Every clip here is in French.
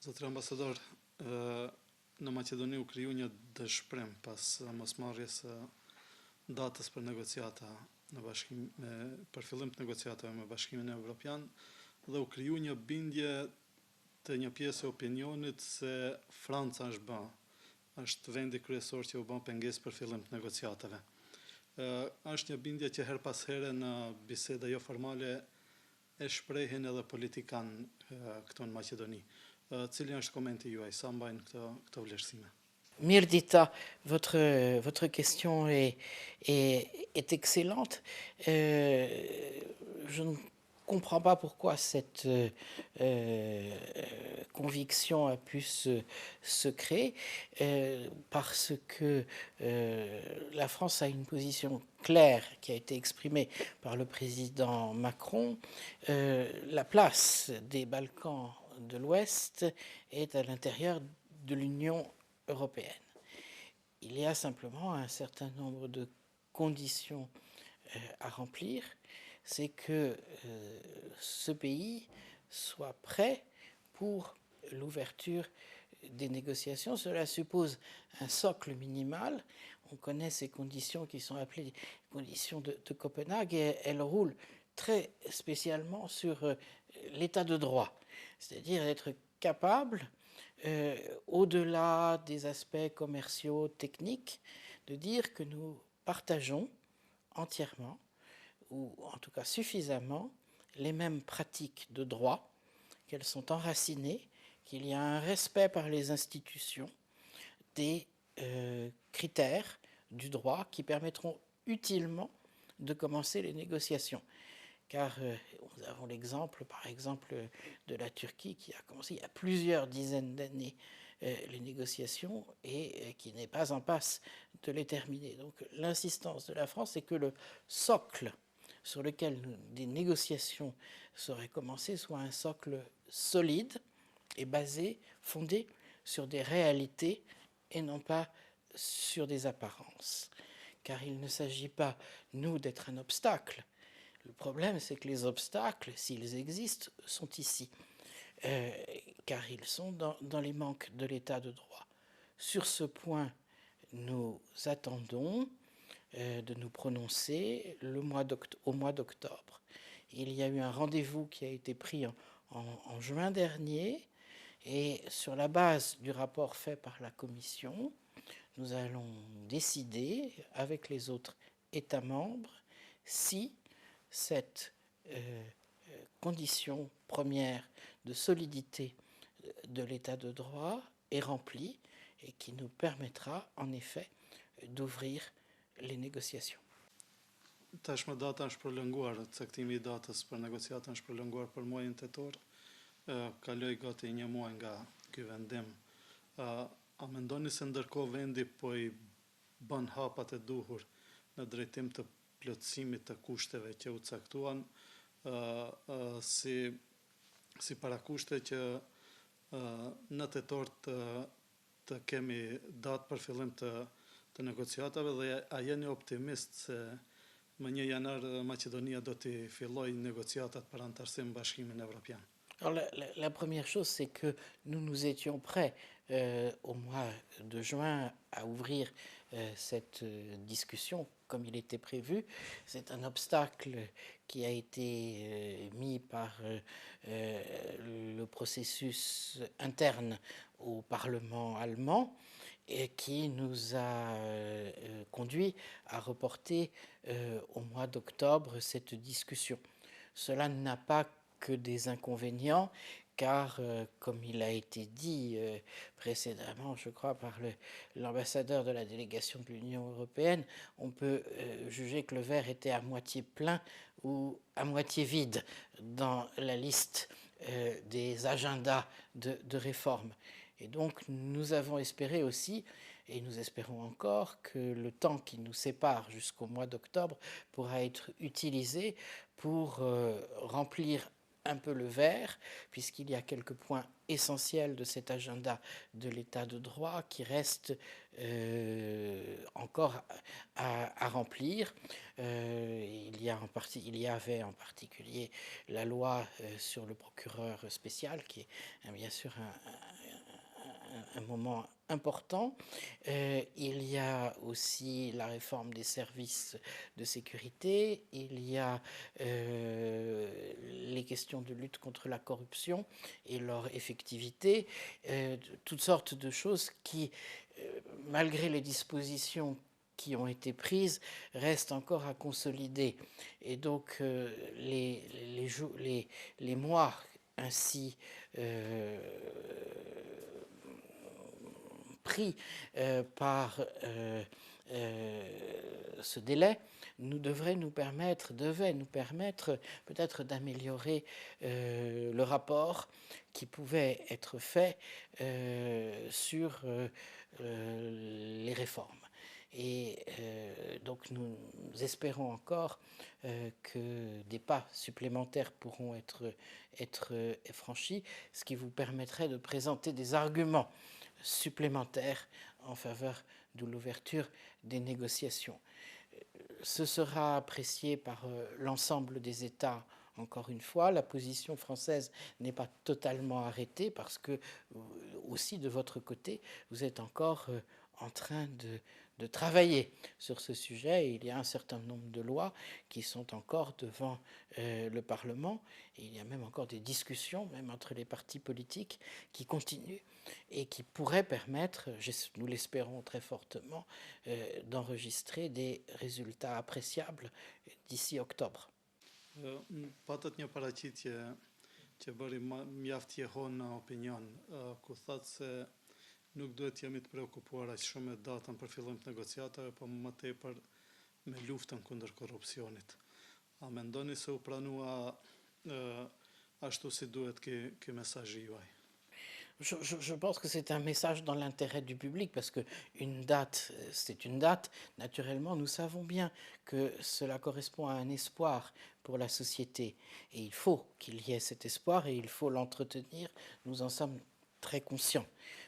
Zotri ambasador, në Maqedoni u kriju një dëshpërim pas mosmarrjes së datës për negociata për fillim të negociatave me Bashkimin Evropian dhe u kriju një bindje të një pjesë e opinionit se Franca është vendi kryesor që u bën pengesë për fillim të negociatave. Është një bindje që her pas here në biseda jo formale e shprehin edhe politikan këtu në Maqedoni. Cili është komenti juaj, sa mbajnë këto vlerësime? Mirdita, votre question est excellente. Je ne comprends pas pourquoi cette conviction a pu se créer, parce que la France a une position claire qui a été exprimée par le président Macron. La place des Balkans de l'Ouest est à l'intérieur de l'Union européenne. Il y a simplement un certain nombre de conditions à remplir. C'est que ce pays soit prêt pour l'ouverture des négociations. Cela suppose un socle minimal. On connaît ces conditions qui sont appelées conditions de Copenhague et elles roulent très spécialement sur l'état de droit, c'est-à-dire être capable, au-delà des aspects commerciaux, techniques, de dire que nous partageons entièrement, ou en tout cas suffisamment, les mêmes pratiques de droit, qu'elles sont enracinées, qu'il y a un respect par les institutions des critères du droit qui permettront utilement de commencer les négociations. Car nous avons l'exemple, par exemple, de la Turquie qui a commencé il y a plusieurs dizaines d'années les négociations et qui n'est pas en passe de les terminer. Donc l'insistance de la France, c'est que le socle sur lequel des négociations seraient commencées soit un socle solide et basé, fondé sur des réalités et non pas sur des apparences. Car il ne s'agit pas, nous, d'être un obstacle. Le problème, c'est que les obstacles, s'ils existent, sont ici, car ils sont dans les manques de l'état de droit. Sur ce point, nous attendons de nous prononcer au mois d'octobre. Il y a eu un rendez-vous qui a été pris en juin dernier, et sur la base du rapport fait par la Commission, nous allons décider, avec les autres États membres, si cette condition première de solidité de l'état de droit est remplie et qui nous permettra en effet d'ouvrir les négociations. Tashmë data është prolonguar, caktimi I datës për negociatën është prolonguar për muajin tetor. Kaloi gati një muaj nga ky vendim. A mendoni se ndërkohë vendi po I bën hapat e duhur në drejtim të plotësimit të kushteve që u caktuan, si parakushte që në tetor të kemi datë për fillim të negociatave dhe a jeni optimist se më 1 janar Maqedonia do t'i fillojë negociatat për antarësim në Bashkimin Evropian? Alors, la première chose, c'est que nous étions prêts au mois de juin à ouvrir cette discussion comme il était prévu. C'est un obstacle qui a été mis par le processus interne au Parlement allemand et qui nous a conduit à reporter au mois d'octobre cette discussion. Cela n'a pas que des inconvénients, car, comme il a été dit précédemment, je crois, par l'ambassadeur de la délégation de l'Union européenne, on peut juger que le verre était à moitié plein ou à moitié vide dans la liste des agendas de réforme. Et donc, nous avons espéré aussi, et nous espérons encore, que le temps qui nous sépare jusqu'au mois d'octobre pourra être utilisé pour remplir un peu le verre, puisqu'il y a quelques points essentiels de cet agenda de l'état de droit qui restent encore à remplir. Il y avait en particulier la loi sur le procureur spécial, qui est bien sûr un moment important. Il y a aussi la réforme des services de sécurité, il y a les questions de lutte contre la corruption et leur effectivité, toutes sortes de choses qui, malgré les dispositions qui ont été prises, restent encore à consolider. Et donc les mois ainsi pris par ce délai devaient nous permettre peut-être d'améliorer le rapport qui pouvait être fait sur les réformes. Et donc nous espérons encore que des pas supplémentaires pourront être franchis, ce qui vous permettrait de présenter des arguments supplémentaires en faveur de l'ouverture des négociations. Ce sera apprécié par l'ensemble des États. Encore une fois, la position française n'est pas totalement arrêtée parce que aussi de votre côté, vous êtes encore en train de travailler sur ce sujet. Il y a un certain nombre de lois qui sont encore devant le Parlement. Et il y a même encore des discussions, même entre les partis politiques, qui continuent et qui pourraient permettre, nous l'espérons très fortement, d'enregistrer des résultats appréciables d'ici octobre. Patët një paraqitje që bëri mjaft jehon në opinion, ku thotë se nuk duhet jemi të preokupuar aq shumë me datën për fillim të negociatave, po më tepër me luftën kundër korrupsionit. A mendoni se u pranua ashtu si duhet ky mesazhi juaj? Je pense que c'est un message dans l'intérêt du public parce que une date, c'est une date. Naturellement, nous savons bien que cela correspond à un espoir pour la société. Et il faut qu'il y ait cet espoir et il faut l'entretenir. Nous en sommes très conscients.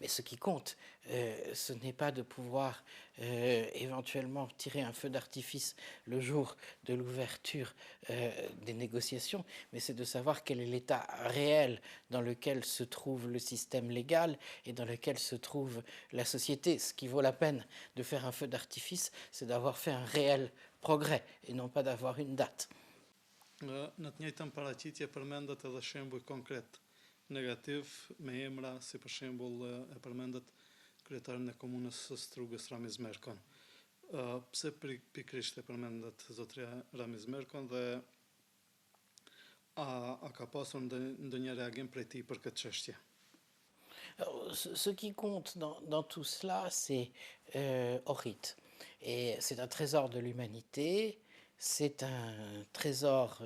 Mais ce qui compte, ce n'est pas de pouvoir éventuellement tirer un feu d'artifice le jour de l'ouverture des négociations, mais c'est de savoir quel est l'état réel dans lequel se trouve le système légal et dans lequel se trouve la société. Ce qui vaut la peine de faire un feu d'artifice, c'est d'avoir fait un réel progrès et non pas d'avoir une date. Në të njëjtën paraqitje përmendet edhe shembuj konkret negativ me emra, si për shembull e përmendet kryetarin e komunës së Strugës Ramiz Merkon. Pse pikërisht e përmendet zotria Ramiz Merkon dhe a ka pasur ndonjë reagim prej tij për këtë çështje? Ce qui compte dans tout cela, c'est Ohrid. Et c'est un trésor de l'humanité, c'est un trésor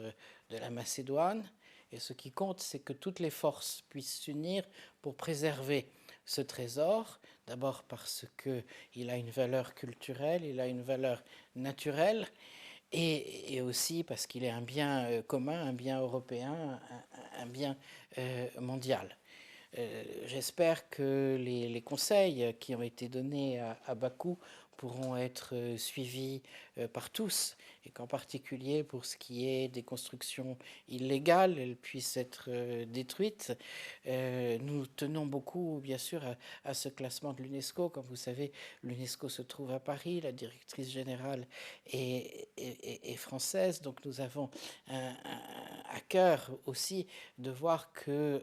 de la Macédoine. Et ce qui compte, c'est que toutes les forces puissent s'unir pour préserver ce trésor, d'abord parce qu'il a une valeur culturelle, il a une valeur naturelle, et aussi parce qu'il est un bien commun, un bien européen, un bien mondial. J'espère que les conseils qui ont été donnés à Bakou pourront être suivis par tous et qu'en particulier pour ce qui est des constructions illégales, elles puissent être détruites. Nous tenons beaucoup, bien sûr, à ce classement de l'UNESCO. Comme vous savez, l'UNESCO se trouve à Paris, la directrice générale est française, donc nous avons à cœur aussi de voir que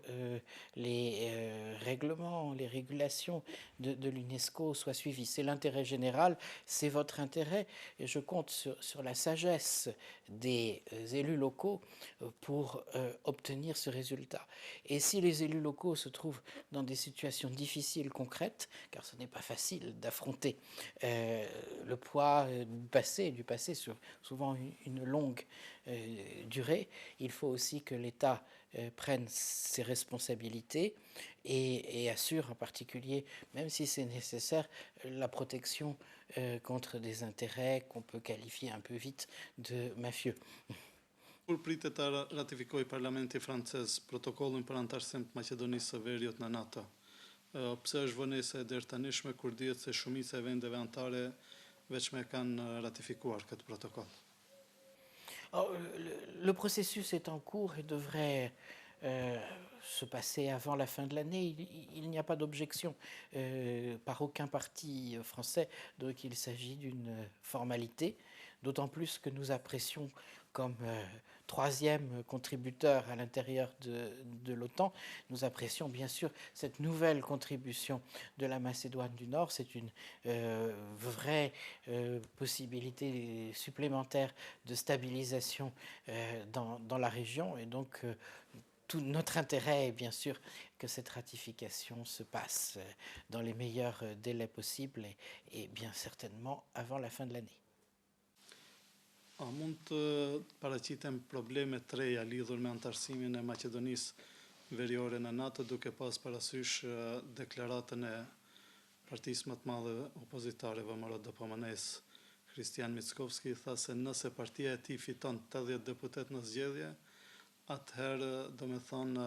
les règlements, les régulations de l'UNESCO soient suivies. C'est l'intérêt général, c'est votre intérêt, et je compte sur la sagesse des élus locaux pour obtenir ce résultat. Et si les élus locaux se trouvent dans des situations difficiles, concrètes, car ce n'est pas facile d'affronter le poids du passé sur souvent une longue durée, il faut aussi que l'État prenne ses responsabilités et assure en particulier, même si c'est nécessaire, la protection contre des intérêts qu'on peut qualifier un peu vite de mafieux. Kur pritet ta ratifikojë Parlamenti francez protokollin për antarësim të Maqedonisë së Veriut në NATO? Pse është vonesa e dërtanishme kur dihet se shumica e vendeve anëtare veçme kanë ratifikuar këtë protokoll? Le processus est en cours et devrait se passer avant la fin de l'année. Il n'y a pas d'objection par aucun parti français, donc il s'agit d'une formalité, d'autant plus que nous apprécions comme troisième contributeur à l'intérieur de l'OTAN, nous apprécions bien sûr cette nouvelle contribution de la Macédoine du Nord. C'est une vraie possibilité supplémentaire de stabilisation dans la région, et donc tout notre intérêt est bien sûr que cette ratification se passe dans les meilleurs délais possibles et bien certainement avant la fin de l'année. A mund të paraqitem probleme të reja lidhur me antarësimin e Maqedonisë Veriore në NATO, duke pas parasysh deklaratën e partisë më të madhe opozitare VMRO-DPMNE-s, Kristian Mickovski, tha se nëse partia e tij fiton 80 deputet në zgjedhje, atëherë do me thonë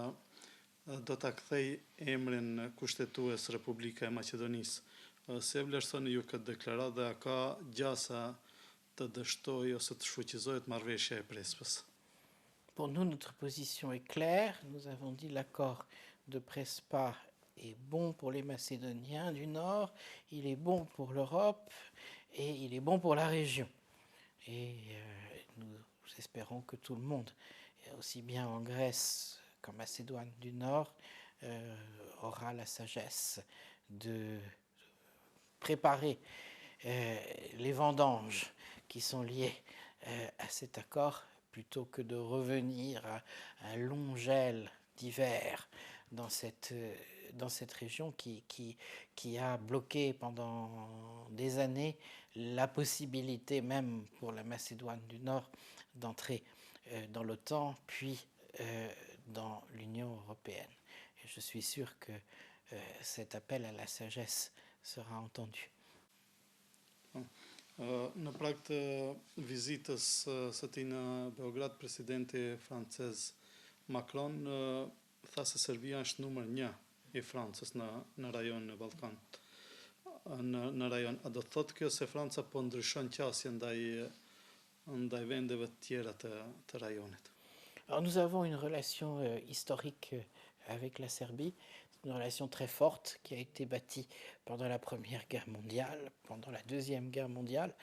do ta kthej emrin kushtetues Republika e Maqedonisë. Si e vlerësoni ju këtë deklaratë dhe a ka gjasa të dështoj ose të shfuqizohet marrëveshja e Prespës? Pour nous, notre position est claire. Nous avons dit l'accord de Prespa est bon pour les Macédoniens du Nord, il est bon pour l'Europe et il est bon pour la région. Et nous espérons que tout le monde, aussi bien en Grèce qu'en Macédoine du Nord, aura la sagesse de préparer les vendanges qui sont liées à cet accord, plutôt que de revenir à un long gel d'hiver dans cette région qui a bloqué pendant des années la possibilité même pour la Macédoine du Nord d'entrer dans l'OTAN, puis dans l'Union européenne. Et je suis sûr que cet appel à la sagesse sera entendu. Në prag të vizitës së tij në Beograd, presidenti francez Macron tha se Serbia është numër 1 i Francës në rajonin e Ballkanit. Në rajon, a do të thotë kjo se Franca po ndryshon qasje ndaj vendeve të tjera të rajonit? Alors nous avons une relation historique avec la Serbie, une relation très forte qui a été bâtie pendant la Première Guerre mondiale, pendant la Deuxième Guerre mondiale.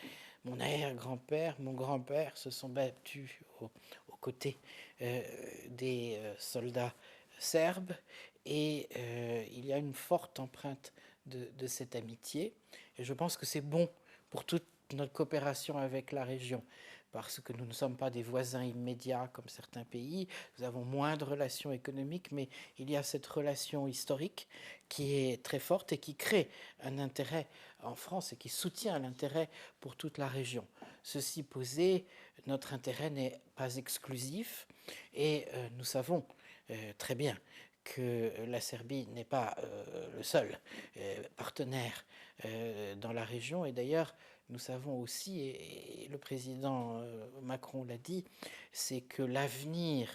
Mon arrière-grand-père, mon grand-père se sont battus aux côtés des soldats serbes, et il y a une forte empreinte de cette amitié. Et je pense que c'est bon pour toute notre coopération avec la région, parce que nous ne sommes pas des voisins immédiats comme certains pays, nous avons moins de relations économiques, mais il y a cette relation historique qui est très forte et qui crée un intérêt en France et qui soutient l'intérêt pour toute la région. Ceci posé, notre intérêt n'est pas exclusif, et nous savons très bien que la Serbie n'est pas le seul partenaire dans la région, et d'ailleurs nous savons aussi, et le président Macron l'a dit, c'est que l'avenir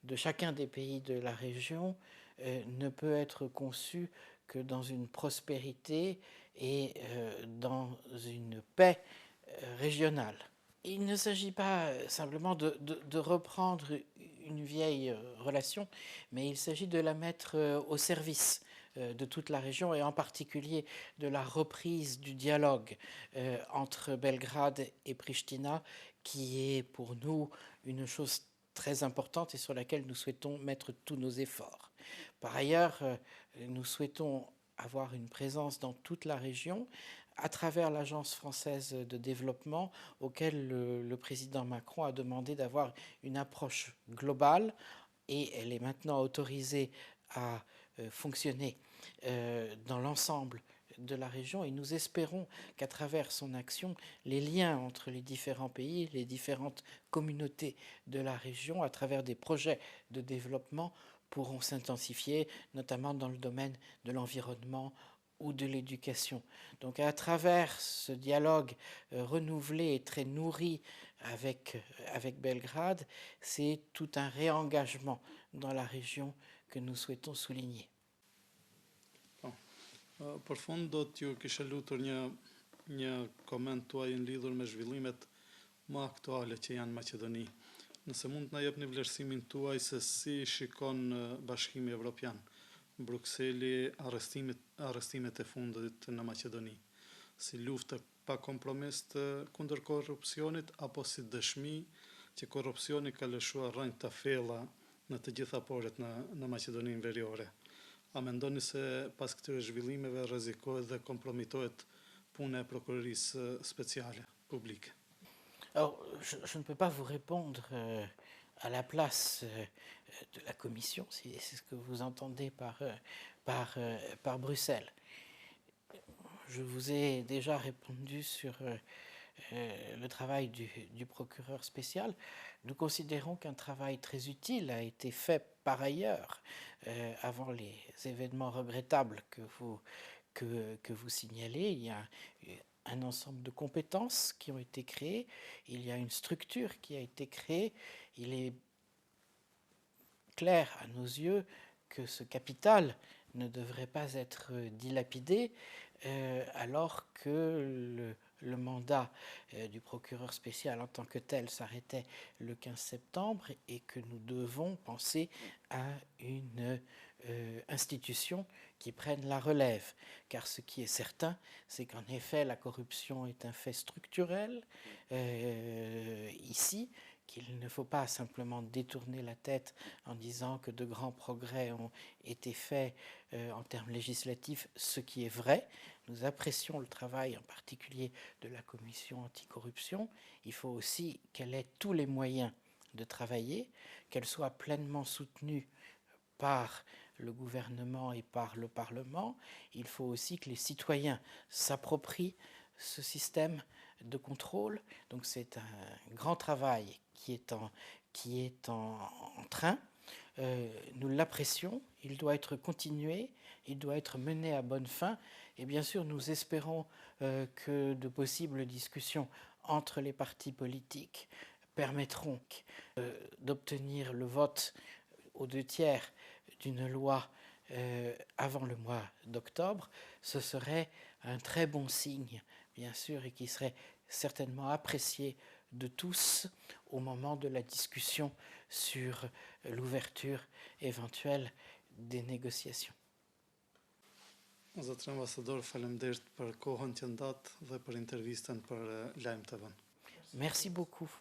de chacun des pays de la région ne peut être conçu que dans une prospérité et dans une paix régionale. Il ne s'agit pas simplement de reprendre une vieille relation, mais il s'agit de la mettre au service de toute la région, et en particulier de la reprise du dialogue entre Belgrade et Pristina, qui est pour nous une chose très importante et sur laquelle nous souhaitons mettre tous nos efforts. Par ailleurs, nous souhaitons avoir une présence dans toute la région à travers l'Agence française de développement, auquel le président Macron a demandé d'avoir une approche globale, et elle est maintenant autorisée à fonctionner dans l'ensemble de la région, et nous espérons qu'à travers son action, les liens entre les différents pays, les différentes communautés de la région, à travers des projets de développement, pourront s'intensifier, notamment dans le domaine de l'environnement ou de l'éducation. Donc à travers ce dialogue renouvelé et très nourri avec Belgrade, c'est tout un réengagement dans la région que nous souhaitons souligner. Për fund do t'ju kisha lutur një koment tuaj në lidhur me zhvillimet më aktuale që janë në Maqedoni. Nëse mund të na jepni vlerësimin tuaj se si shikon Bashkimi Evropian Brukseli arrestimet e fundit në Maqedoni, si luftë pa kompromis të kundër korrupsionit apo si dëshmi që korrupsioni ka lëshuar rrënjë të fella në të gjitha poret në Maqedoninë Veriore. A mendoni se pas këtyre zhvillimeve rrezikohet dhe kompromitohet puna e prokurorisë speciale publique? Alors, je ne peux pas vous répondre à la place de la Commission, si c'est ce que vous entendez par Bruxelles. Je vous ai déjà répondu sur le travail du procureur spécial. Nous considérons qu'un travail très utile a été fait par ailleurs avant les événements regrettables que vous signalez. Il y a un ensemble de compétences qui ont été créées, il y a une structure qui a été créée. Il est clair à nos yeux que ce capital ne devrait pas être dilapidé alors que le mandat du procureur spécial en tant que tel s'arrêtait le 15 septembre et que nous devons penser à une institution qui prenne la relève. Car ce qui est certain, c'est qu'en effet, la corruption est un fait structurel ici, qu'il ne faut pas simplement détourner la tête en disant que de grands progrès ont été faits en termes législatifs, ce qui est vrai. Nous apprécions le travail en particulier de la commission anticorruption. Il faut aussi qu'elle ait tous les moyens de travailler, qu'elle soit pleinement soutenue par le gouvernement et par le Parlement. Il faut aussi que les citoyens s'approprient ce système de contrôle. Donc c'est un grand travail qui est en train. Nous l'apprécions, il doit être continué, il doit être mené à bonne fin. Et bien sûr, nous espérons que de possibles discussions entre les partis politiques permettront d'obtenir le vote aux 2/3 d'une loi avant le mois d'octobre. Ce serait un très bon signe, bien sûr, et qui serait certainement apprécié de tous au moment de la discussion sur l'ouverture éventuelle des négociations. Zotëri ambasador, faleminderit për kohën që ndat dhe për intervistën për Lajm TV. Merci beaucoup.